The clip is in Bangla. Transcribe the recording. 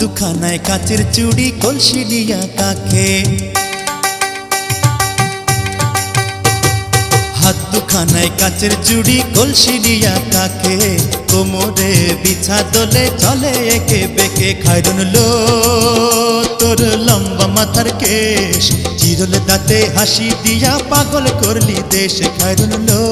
দুখানায় কাচের চুড়ি কলসি দিয়া কাকে, হাত দুখানায় কাচের চুড়ি কলসি দিয়া কাকে, কোমরে বিছা দোলে চলে একে বেকে। খায়রুন লো তোর লম্বা মাথার কেশ, চিরল দাঁতে হাসি দিয়া পাগল করলি দেশ। খায়রুন লো।